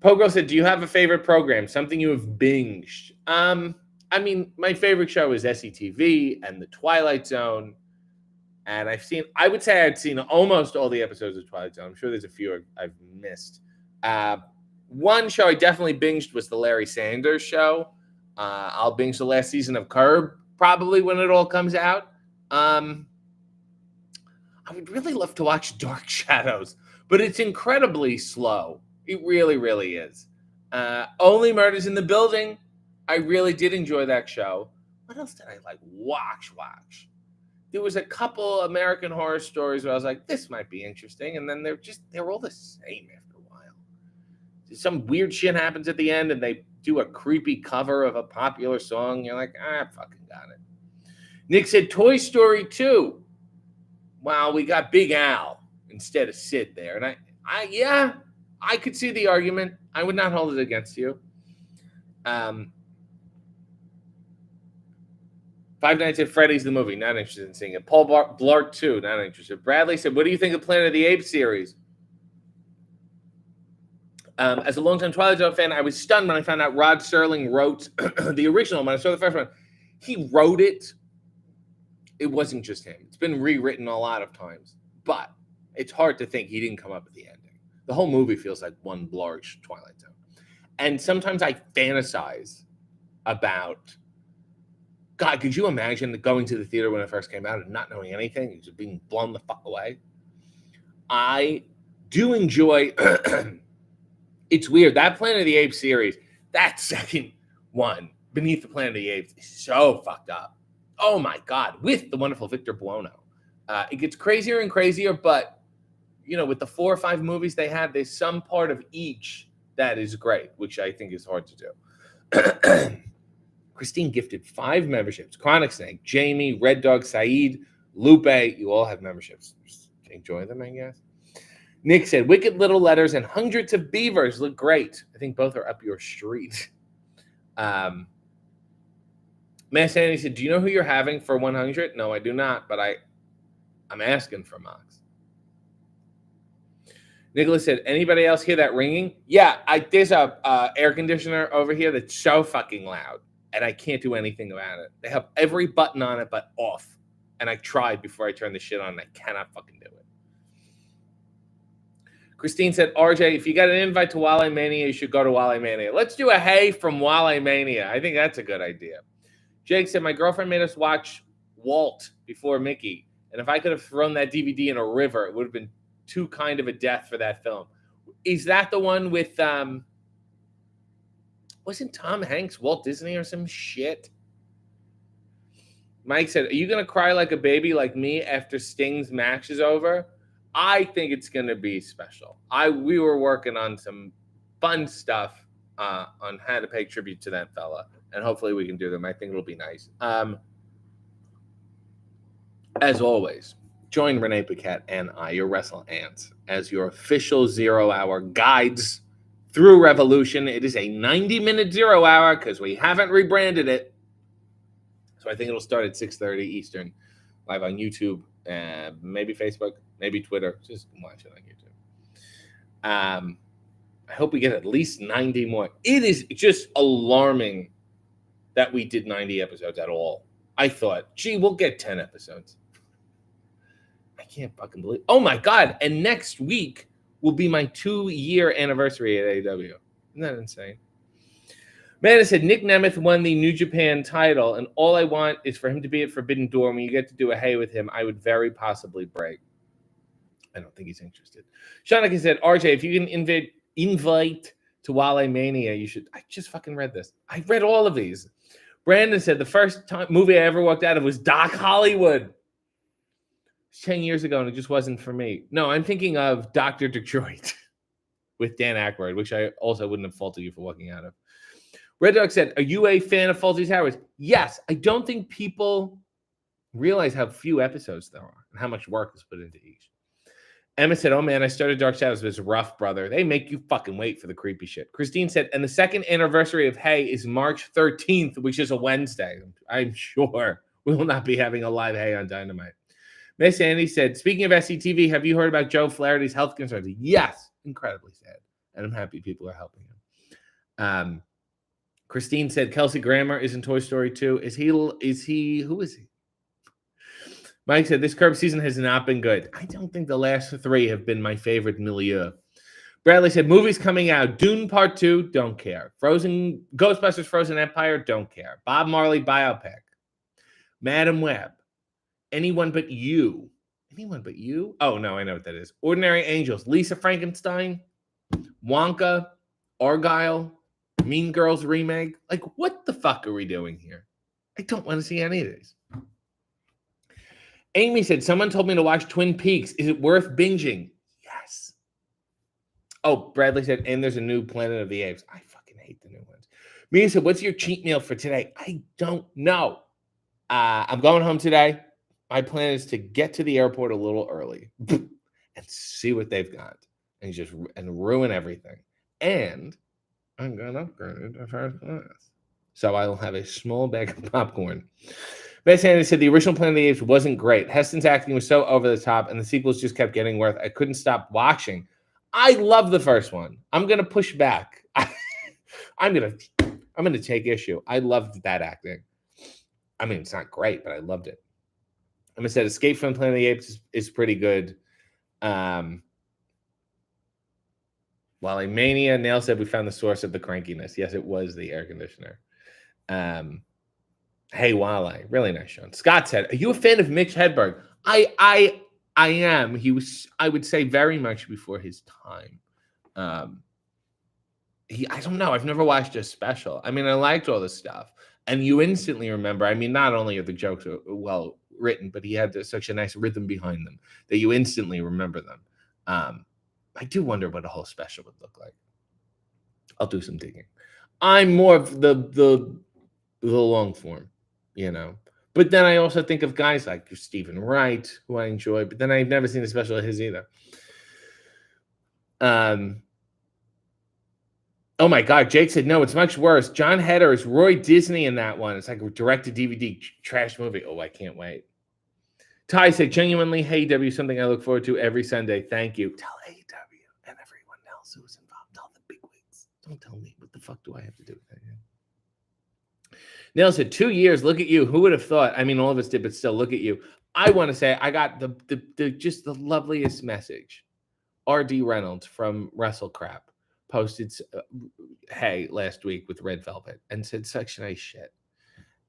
Pogo said, do you have a favorite program? Something you have binged? I mean, my favorite show is SCTV and The Twilight Zone. And I would say I'd seen almost all the episodes of Twilight Zone. I'm sure there's a few I've missed. One show I definitely binged was the Larry Sanders Show. I'll binge the last season of Curb probably when it all comes out. I would really love to watch Dark Shadows, but it's incredibly slow. It really, really is. Only Murders in the Building. I really did enjoy that show. What else did I like? Watch. there was a couple American Horror Stories where I was like, this might be interesting. And then they're all the same after a while. Some weird shit happens at the end and they do a creepy cover of a popular song. You're like, I fucking got it. Nick said Toy Story 2. Wow, we got Big Al instead of Sid there. And I could see the argument. I would not hold it against you. 5 Nights at Freddy's the movie. Not interested in seeing it. Paul Blart 2. Not interested. Bradley said, what do you think of Planet of the Apes series? As a longtime Twilight Zone fan, I was stunned when I found out Rod Serling wrote the original. When I saw the first one, he wrote it. It wasn't just him. It's been rewritten a lot of times. But it's hard to think he didn't come up with the ending. The whole movie feels like one large Twilight Zone. And sometimes I fantasize about, God, could you imagine going to the theater when it first came out and not knowing anything, just being blown the fuck away? I do enjoy, it's weird, that Planet of the Apes series, that second one, Beneath the Planet of the Apes, is so fucked up. Oh my God, with the wonderful Victor Buono. It gets crazier and crazier, but, you know, with the 4 or 5 movies they had, there's some part of each that is great, which I think is hard to do. Christine gifted 5 memberships. Chronic Snake, Jamie, Red Dog, Saeed, Lupe. You all have memberships. Just enjoy them, I guess. Nick said, Wicked Little Letters and Hundreds of Beavers look great. I think both are up your street. Matt Sandy said, do you know who you're having for 100? No, I do not, but I'm asking for Mox. Nicholas said, anybody else hear that ringing? Yeah, there's a air conditioner over here that's so fucking loud, and I can't do anything about it. They have every button on it but off, and I tried before I turned the shit on, and I cannot fucking do it. Christine said, RJ, if you got an invite to Wale Mania, you should go to Wale Mania. Let's do a hey from Wale Mania. I think that's a good idea. Jake said, my girlfriend made us watch Walt before Mickey, and if I could have thrown that DVD in a river, it would have been too kind of a death for that film. Is that the one with, wasn't Tom Hanks Walt Disney or some shit? Mike said, are you going to cry like a baby like me after Sting's match is over? I think it's going to be special. We were working on some fun stuff on how to pay tribute to that fella, and hopefully we can do them. I think it'll be nice. As always, join Renee Paquette and I, your Wrestle Ants, as your official 0-hour guides through Revolution. It is a 90-minute 0-hour because we haven't rebranded it. So I think it'll start at 6:30 Eastern, live on YouTube, maybe Facebook, maybe Twitter. Just watch it on YouTube. I hope we get at least 90 more. It is just alarming that we did 90 episodes at all. I thought, gee, we'll get 10 episodes. I can't fucking believe. Oh my God! And next week will be my 2-year anniversary at AEW. Isn't that insane? Man, I said Nick Nemeth won the New Japan title, and all I want is for him to be at Forbidden Door. When you get to do a hey with him, I would very possibly break. I don't think he's interested. Shanika said, RJ, if you can invite to Wale Mania, you should. I just fucking read this. I read all of these. Brandon said the first movie I ever walked out of was Doc Hollywood. 10 years ago, and it just wasn't for me. No, I'm thinking of Dr. Detroit with Dan Aykroyd, which I also wouldn't have faulted you for walking out of. Red Dog said, are you a fan of Fawlty Towers? Yes. I don't think people realize how few episodes there are and how much work is put into each. Emma said, oh man, I started Dark Shadows, but it's rough, brother. They make you fucking wait for the creepy shit. Christine said, and the second anniversary of Hey is March 13th, which is a Wednesday. I'm sure we will not be having a live Hey on Dynamite. Miss Andy said, speaking of SCTV, have you heard about Joe Flaherty's health concerns? Yes. Incredibly sad. And I'm happy people are helping him. Christine said, Kelsey Grammer is in Toy Story 2. Who is he? Mike said, this curb season has not been good. I don't think the last 3 have been my favorite milieu. Bradley said, movies coming out. Dune Part 2, don't care. Ghostbusters Frozen Empire, don't care. Bob Marley biopic. Madam Web. Anyone But You. Anyone But You? Oh, no, I know what that is. Ordinary Angels. Lisa Frankenstein. Wonka. Argyle. Mean Girls remake. Like, what the fuck are we doing here? I don't want to see any of these. Amy said, someone told me to watch Twin Peaks. Is it worth binging? Yes. Oh, Bradley said, and there's a new Planet of the Apes. I fucking hate the new ones. Mia said, what's your cheat meal for today? I don't know. I'm going home today. My plan is to get to the airport a little early and see what they've got and ruin everything. And I'm going to upgrade it to first class. So I will have a small bag of popcorn. Bess Andy said the original Planet of the Apes wasn't great. Heston's acting was so over the top, and the sequels just kept getting worse. I couldn't stop watching. I love the first one. I'm gonna push back. I'm gonna take issue. I loved that acting. I mean, it's not great, but I loved it. I'm gonna say Escape from Planet of the Apes is pretty good. Wally Mania, Nail said we found the source of the crankiness. Yes, it was the air conditioner. Hey, Wally, really nice, Sean. Scott said, "Are you a fan of Mitch Hedberg?" I am. He was, I would say, very much before his time. I don't know. I've never watched a special. I mean, I liked all the stuff, and you instantly remember. I mean, not only are the jokes well written, but he had such a nice rhythm behind them that you instantly remember them. I do wonder what a whole special would look like. I'll do some digging. I'm more of the long form, you know. But then I also think of guys like Stephen Wright, who I enjoy, but then I've never seen a special of his either. Oh my God, Jake said, no, it's much worse. John Heder is Roy Disney in that one. It's like a direct-to-DVD trash movie. Oh, I can't wait. Ty said, genuinely, Hey W, something I look forward to every Sunday. Thank you. Tell AW and everyone else who's involved. Tell the big wigs. Don't tell me. What the fuck do I have to do with that? Neil said, 2 years. Look at you. Who would have thought? I mean, all of us did, but still, look at you. I want to say I got the just the loveliest message. R.D. Reynolds from Wrestle Crap posted hey last week with Red Velvet and said such nice shit.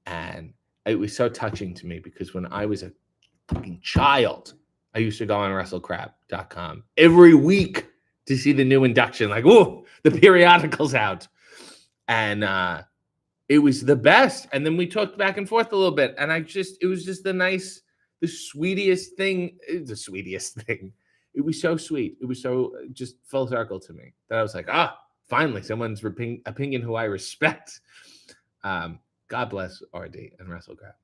And it was so touching to me because when I was a fucking child, I used to go on WrestleCrap.com every week to see the new induction. Like, oh, the periodical's out. And it was the best. And then we talked back and forth a little bit. And it was just the sweetest thing. The sweetest thing. It was so sweet. It was so just full circle to me that I was like, finally, someone's opinion who I respect. God bless RD and WrestleCrap.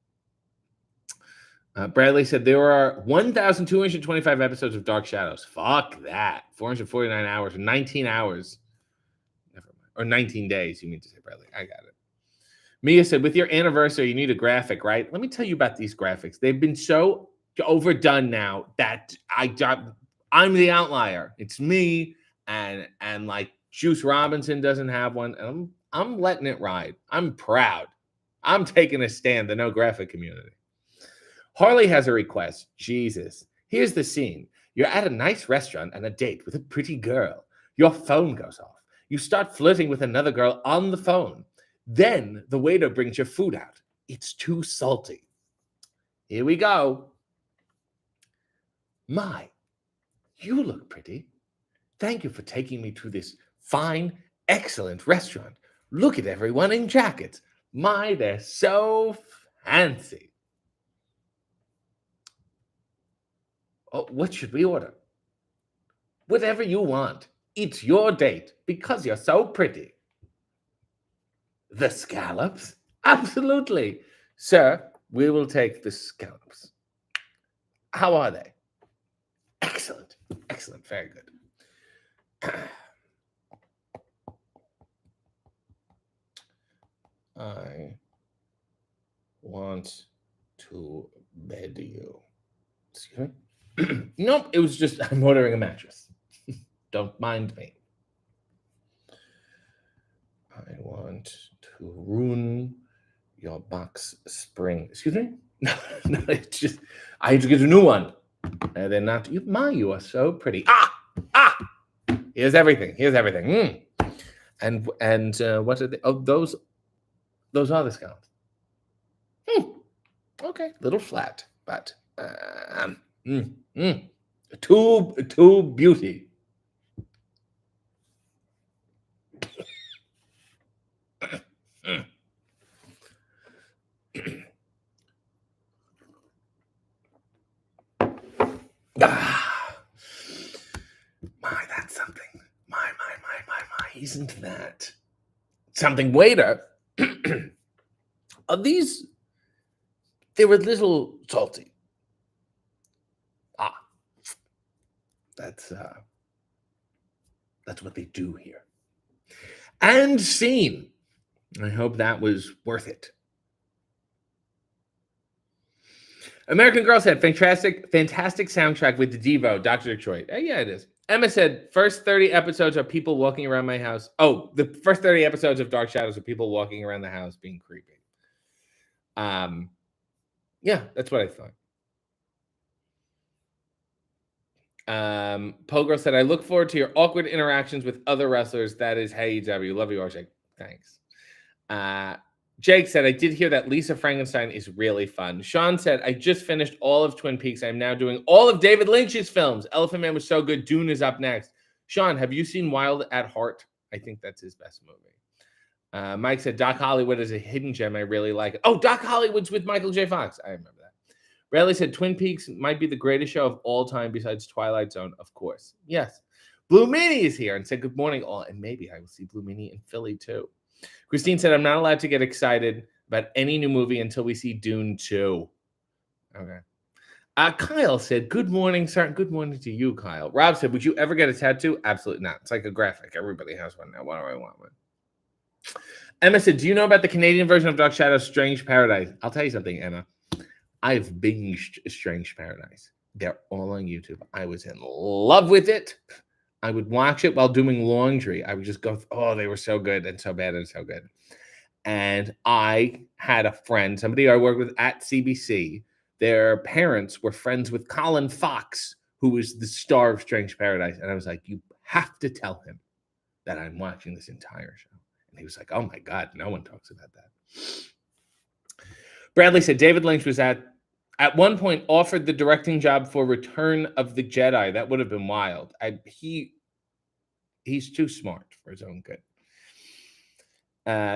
Bradley said there are 1,225 episodes of Dark Shadows. Fuck that. 449 hours, 19 hours. Never mind. Or 19 days, you mean to say, Bradley. I got it. Mia said, with your anniversary, you need a graphic, right? Let me tell you about these graphics. They've been so overdone now that I'm the outlier. It's me and like Juice Robinson doesn't have one. And I'm letting it ride. I'm proud. I'm taking a stand, the no graphic community. Harley has a request. Jesus. Here's the scene. You're at a nice restaurant and a date with a pretty girl. Your phone goes off. You start flirting with another girl on the phone. Then the waiter brings your food out. It's too salty. Here we go. My, you look pretty. Thank you for taking me to this fine, excellent restaurant. Look at everyone in jackets. My, they're so fancy. Oh, what should we order? Whatever you want. It's your date because you're so pretty. The scallops? Absolutely. Sir, we will take the scallops. How are they? Excellent. Excellent. Very good. I want to bed you. Excuse me? Nope, it was just I'm ordering a mattress. Don't mind me. I want to ruin your box spring. Excuse me? No, it's just I had to get a new one. They're not. You are so pretty. Here's everything. Here's everything. And what are they? Oh, those are the scallops. Okay, little flat, but too beauty. Ah, that's something. My. Isn't that something? Waiter. These, they were a little salty. That's what they do here. And scene. I hope that was worth it. American Girl said, fantastic soundtrack with the Devo, Dr. Detroit. Yeah, it is. Emma said, first 30 episodes are people walking around my house. Oh, the first 30 episodes of Dark Shadows are people walking around the house being creepy. Yeah, that's what I thought. Pogirl said, I look forward to your awkward interactions with other wrestlers. That is AEW. Love you, RJ. Thanks. Jake said, I did hear that Lisa Frankenstein is really fun. Sean said, I just finished all of Twin Peaks. I'm now doing all of David Lynch's films. Elephant Man was so good. Dune is up next. Sean, have you seen Wild at Heart? I think that's his best movie. Mike said, Doc Hollywood is a hidden gem. I really like it. Oh, Doc Hollywood's with Michael J. Fox. I remember that. Bradley said, Twin Peaks might be the greatest show of all time besides Twilight Zone, of course. Yes. Blue Meanie is here and said, good morning, all. And maybe I will see Blue Meanie in Philly, too. Christine said, I'm not allowed to get excited about any new movie until we see Dune 2. Okay. Kyle said, good morning, sir. Good morning to you, Kyle. Rob said, would you ever get a tattoo? Absolutely not. It's like a graphic. Everybody has one now. Why do I want one? Emma said, do you know about the Canadian version of Dark Shadow, Strange Paradise? I'll tell you something, Emma. I've binged Strange Paradise. They're all on YouTube. I was in love with it. I would watch it while doing laundry. I would just go, oh, they were so good and so bad and so good. And I had a friend, somebody I worked with at CBC. Their parents were friends with Colin Fox, who was the star of Strange Paradise. And I was like, you have to tell him that I'm watching this entire show. And he was like, oh my God, no one talks about that. Bradley said, David Lynch was at one point offered the directing job for Return of the Jedi. That would have been wild. He's too smart for his own good.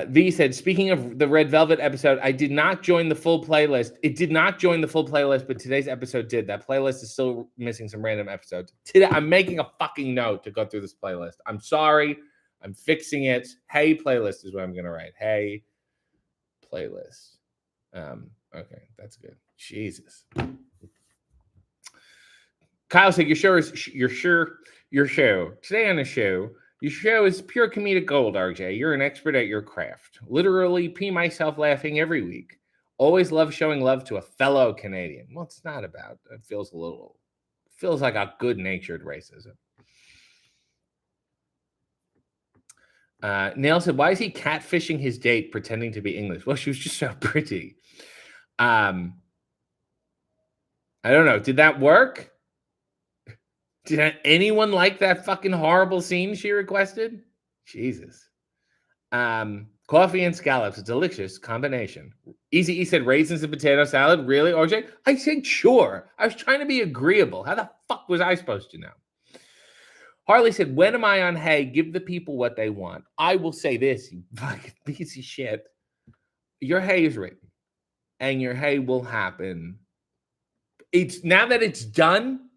V said, speaking of the Red Velvet episode, I did not join the full playlist. It did not join the full playlist, but today's episode did. That playlist is still missing some random episodes. Today, I'm making a fucking note to go through this playlist. I'm sorry. I'm fixing it. Hey, playlist is what I'm going to write. Hey, playlist. Okay, that's good. Jesus. Kyle said, your show. Today on the show, your show is pure comedic gold, RJ. You're an expert at your craft. Literally pee myself laughing every week. Always love showing love to a fellow Canadian. Well, it's not about, it feels like a good-natured racism. Neil said, why is he catfishing his date pretending to be English? Well, she was just so pretty. I don't know. Did that work? Did anyone like that fucking horrible scene she requested? Jesus. Coffee and scallops, a delicious combination. Easy E said raisins and potato salad. Really, RJ? I said sure. I was trying to be agreeable. How the fuck was I supposed to know? Harley said, when am I on Hey? Give the people what they want. I will say this, you fucking piece of shit. Your Hey is written. And your Hey will happen. It's now that it's done,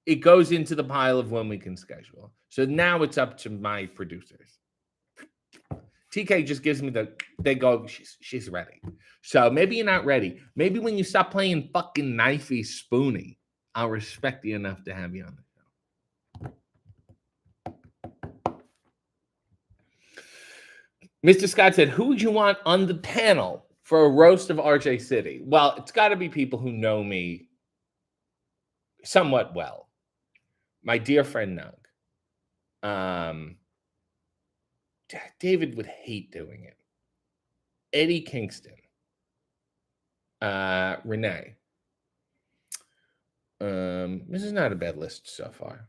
it goes into the pile of when we can schedule. So now it's up to my producers. TK just gives me they go, she's ready. So maybe you're not ready. Maybe when you stop playing fucking knifey spoony, I'll respect you enough to have you on the show. Mr. Scott said, who would you want on the panel for a roast of RJ City? Well, it's got to be people who know me somewhat well. My dear friend Nug. David would hate doing it. Eddie Kingston. Renee. This is not a bad list so far.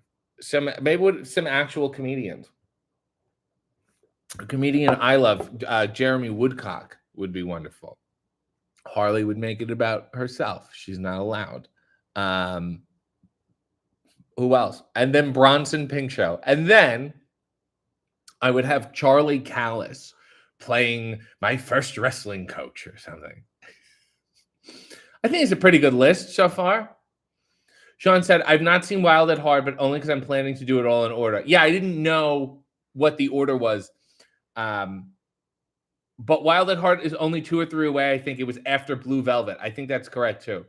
Maybe some actual comedians. A comedian I love, Jeremy Woodcock, would be wonderful. Harley would make it about herself. She's not allowed. Who else? And then Bronson Pinchot. And then I would have Charlie Callis playing my first wrestling coach or something. I think it's a pretty good list so far. Sean said, I've not seen Wild at Heart, but only because I'm planning to do it all in order. Yeah, I didn't know what the order was. But Wild at Heart is only 2 or 3 away. I think it was after Blue Velvet. I think that's correct, too.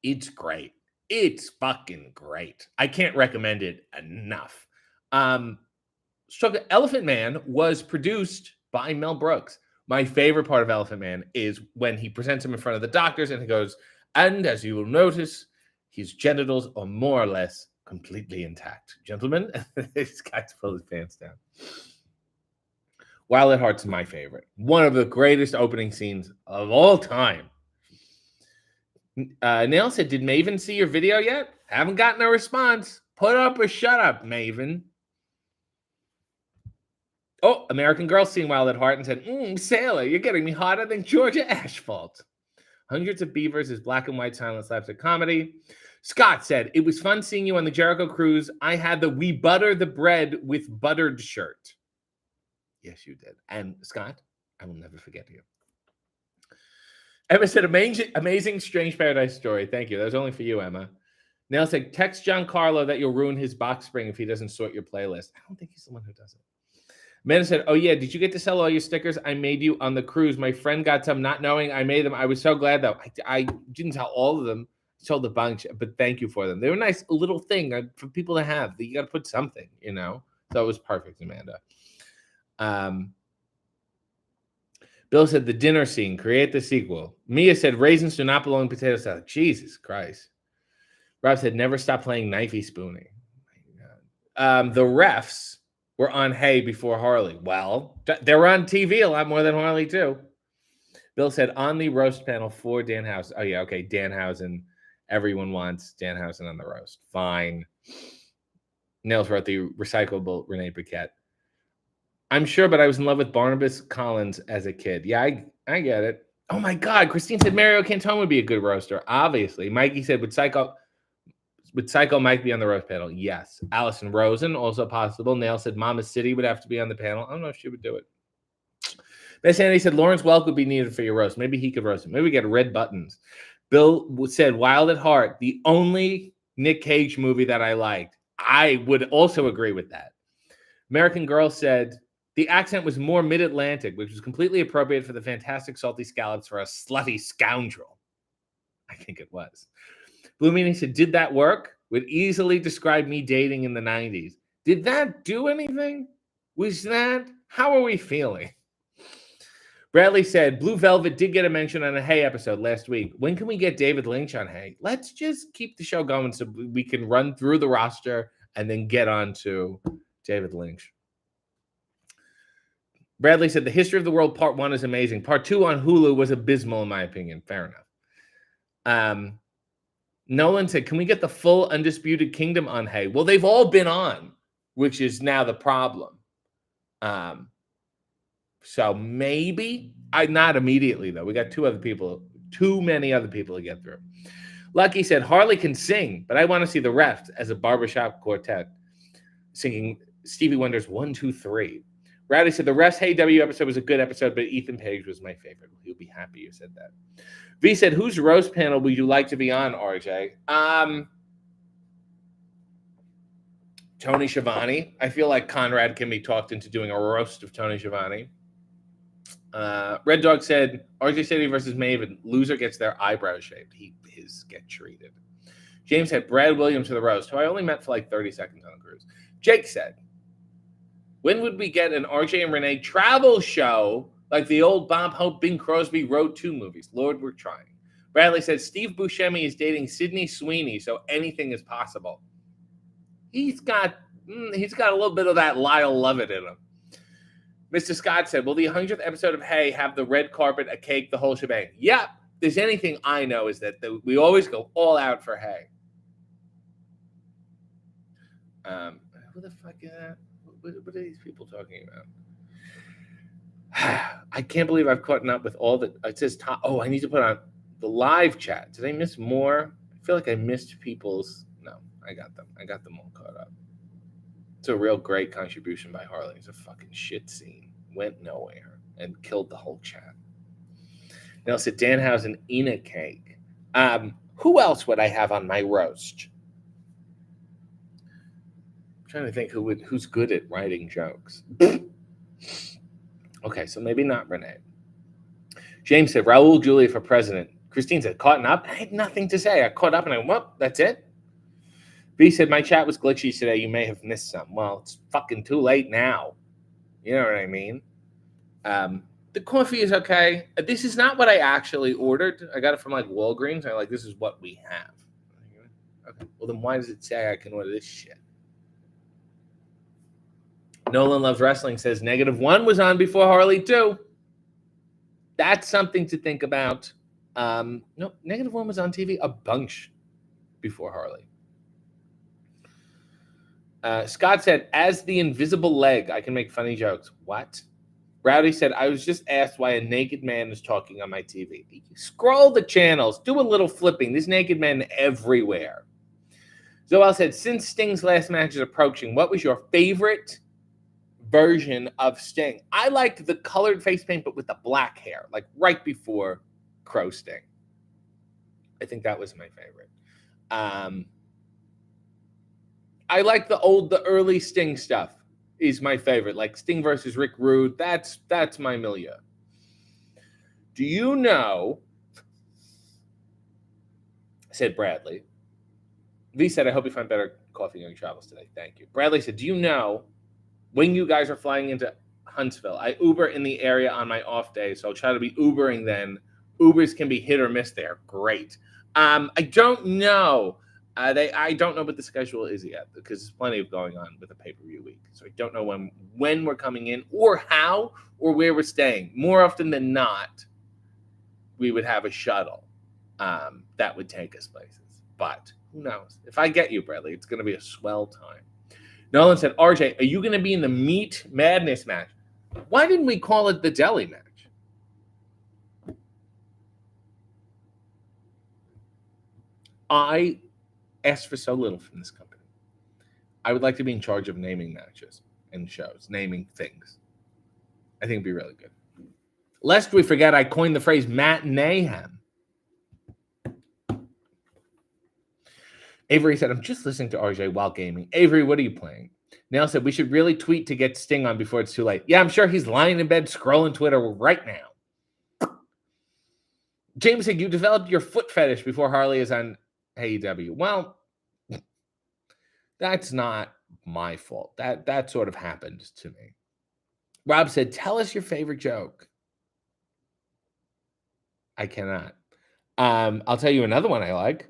It's great. It's fucking great. I can't recommend it enough. Elephant Man was produced by Mel Brooks. My favorite part of Elephant Man is when he presents him in front of the doctors and he goes, and as you will notice, his genitals are more or less completely intact. Gentlemen, this guy's pulled his pants down. Wild at Heart's my favorite. One of the greatest opening scenes of all time. Nail said, did Maven see your video yet? Haven't gotten a response. Put up or shut up, Maven. Oh, American Girl seen Wild at Heart and said, Sailor, you're getting me hotter than Georgia Asphalt. Hundreds of Beavers is black and white silent slapstick comedy. Scott said, it was fun seeing you on the Jericho cruise. I had the We Butter the Bread with Buttered shirt. Yes, you did. And Scott, I will never forget you. Emma said, amazing Strange Paradise story. Thank you. That was only for you, Emma. Nail said, text Giancarlo that you'll ruin his box spring if he doesn't sort your playlist. I don't think he's the one who does it. Amanda said, oh, yeah, did you get to sell all your stickers I made you on the cruise? My friend got some not knowing I made them. I was so glad, though. I didn't tell all of them. I sold a bunch, but thank you for them. They were a nice little thing for people to have. You got to put something, you know? So it was perfect, Amanda. Bill said, the dinner scene, create the sequel. Mia said, raisins do not belong in potato salad. Jesus Christ. Rob said, never stop playing knifey spooning. The refs were on Hay before Harley. Well, they're on TV a lot more than Harley, too. Bill said, on the roast panel for Danhausen. Oh, yeah, okay, Danhausen. Everyone wants Danhausen on the roast. Fine. Nails wrote the recyclable Renee Paquette. I'm sure, but I was in love with Barnabas Collins as a kid. Yeah, I get it. Oh, my God. Christine said Mario Cantone would be a good roaster. Obviously. Mikey said, would Psycho Mike be on the roast panel? Yes. Allison Rosen, also possible. Nail said Mama City would have to be on the panel. I don't know if she would do it. Miss Andy said Lawrence Welk would be needed for your roast. Maybe he could roast it. Maybe we get red buttons. Bill said Wild at Heart, the only Nick Cage movie that I liked. I would also agree with that. American Girl said the accent was more mid-Atlantic, which was completely appropriate for the fantastic salty scallops for a slutty scoundrel. I think it was. Blue Meaning said, did that work? Would easily describe me dating in the 90s. Did that do anything? Was that? How are we feeling? Bradley said, Blue Velvet did get a mention on a Hay episode last week. When can we get David Lynch on Hay? Let's just keep the show going so we can run through the roster and then get on to David Lynch. Bradley said, the History of the World Part 1 is amazing. Part 2 on Hulu was abysmal, in my opinion. Fair enough. Nolan said, can we get the full Undisputed Kingdom on Hay? Well, they've all been on, which is now the problem. So maybe. Not immediately, though. We got too many other people to get through. Lucky said, Harley can sing, but I want to see the refs as a barbershop quartet singing Stevie Wonder's 1, 2, 3. Rowdy said, the refs Hey W episode was a good episode, but Ethan Page was my favorite. He'll be happy you said that. V said, whose roast panel would you like to be on, RJ? Tony Schiavone. I feel like Conrad can be talked into doing a roast of Tony Schiavone. Red Dog said, RJ City versus Maven. Loser gets their eyebrows shaved. His get treated. James said, Brad Williams for the roast, who I only met for like 30 seconds on a cruise. Jake said, when would we get an RJ and Renee travel show like the old Bob Hope, Bing Crosby Road 2 movies? Lord, we're trying. Bradley said, Steve Buscemi is dating Sydney Sweeney, so anything is possible. He's got a little bit of that Lyle Lovett in him. Mr. Scott said, will the 100th episode of Hay have the red carpet, a cake, the whole shebang? Yep. If there's anything I know is that we always go all out for Hay. Who the fuck is that? What are these people talking about? I can't believe I've caught up with all the. It says top. Oh, I need to put on the live chat. Did I miss more? I feel like I missed people's. No, I got them. I got them all caught up. It's a real great contribution by Harley. It's a fucking shit scene. Went nowhere and killed the whole chat. Now said Danhausen in a cake. Who else would I have on my roast? I'm trying to think who's good at writing jokes. Okay, so maybe not Renee. James said, Raul Julia for president. Christine said, caught up? I had nothing to say. I caught up and I went, well, that's it. B said, my chat was glitchy today. You may have missed some. Well, it's fucking too late now. You know what I mean? The coffee is okay. This is not what I actually ordered. I got it from like Walgreens. I'm like, this is what we have. Okay. Well, then why does it say I can order this shit? Nolan Loves Wrestling says -1 was on before Harley 2. That's something to think about. No, -1 was on TV a bunch before Harley. Scott said, as the invisible leg, I can make funny jokes. What? Rowdy said, I was just asked why a naked man is talking on my TV. Scroll the channels. Do a little flipping. There's naked men everywhere. Zoel said, since Sting's last match is approaching, what was your favorite version of Sting? I liked the colored face paint, but with the black hair, like right before Crow Sting. I think that was my favorite. I like the early Sting stuff is my favorite, like Sting versus Rick Rude. That's my milieu. Do you know, said Bradley. V said, I hope you find better coffee on your travels today. Thank you. Bradley said, do you know when you guys are flying into Huntsville? I Uber in the area on my off day, so I'll try to be Ubering then. Ubers can be hit or miss there. Great. I don't know. I don't know what the schedule is yet because there's plenty of going on with the pay-per-view week. So I don't know when we're coming in or how or where we're staying. More often than not, we would have a shuttle that would take us places. But who knows? If I get you, Bradley, it's going to be a swell time. Nolan said, RJ, are you going to be in the Meat Madness match? Why didn't we call it the Deli match? I asked for so little from this company. I would like to be in charge of naming matches and shows, naming things. I think it'd be really good. Lest we forget, I coined the phrase Matinayhem. Avery said, I'm just listening to RJ while gaming. Avery, what are you playing? Nail said, we should really tweet to get Sting on before it's too late. Yeah, I'm sure he's lying in bed scrolling Twitter right now. James said, you developed your foot fetish before Harley is on AEW. Well, that's not my fault. That sort of happened to me. Rob said, tell us your favorite joke. I cannot. I'll tell you another one I like.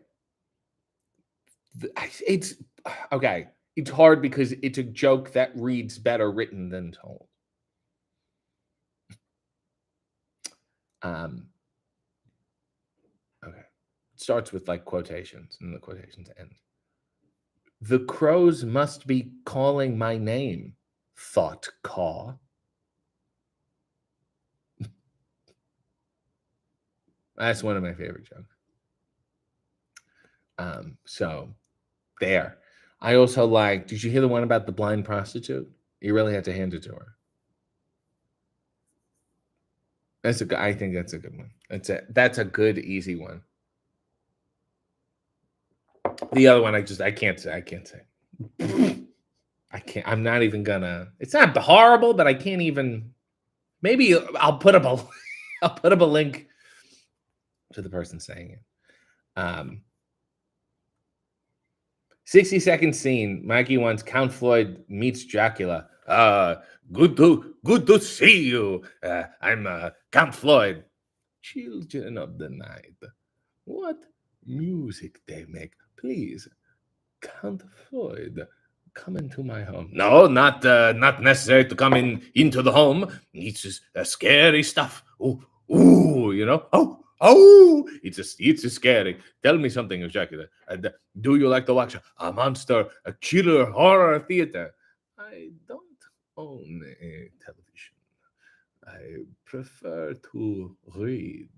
It's okay. It's hard because it's a joke that reads better written than told. Okay. It starts with like quotations, and the quotations end. The crows must be calling my name, thought Caw. That's one of my favorite jokes. So there. I also like, did you hear the one about the blind prostitute? You really had to hand it to her. I think that's a good one. That's a good, easy one. The other one, I can't say. I'm not even gonna. It's not horrible, but I can't even. Maybe I'll put up a link to the person saying it. 60-second scene. Mikey wants Count Floyd meets Dracula. Good to see you. I'm Count Floyd. Children of the night. What music they make. Please, Count Floyd, come into my home. No, not necessary to come into the home. It's just scary stuff. Ooh, you know. Oh, it's just scary. Tell me something, Dracula. Do you like to watch a monster, a killer horror theater? I don't own a television. I prefer to read.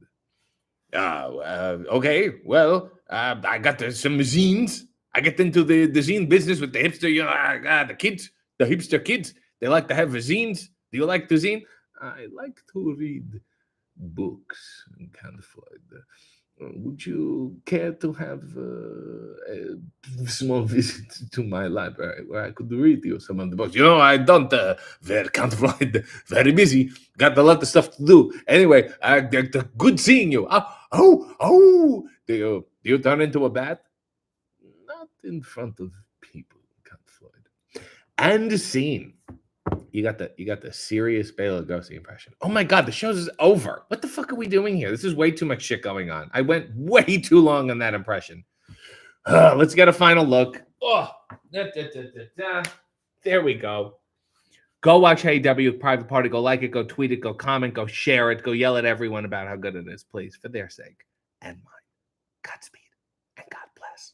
Okay. Well, I got some zines. I get into the zine business with the hipster, the kids, the hipster kids. They like to have zines. Do you like the zine? I like to read books, Count Floyd. Would you care to have a small visit to my library where I could read you some of the books? I don't. Can't find. Very busy. Got a lot of stuff to do. Anyway, good seeing you. Oh! Do you turn into a bat? Not in front of people, Count Floyd. And scene. You got the serious Bela Lugosi impression. Oh my God, the show's over. What the fuck are we doing here? This is way too much shit going on. I went way too long on that impression. Let's get a final look. There we go. Go watch AEW Private Party. Go like it. Go tweet it. Go comment. Go share it. Go yell at everyone about how good it is, please, for their sake and mine. Godspeed and God bless.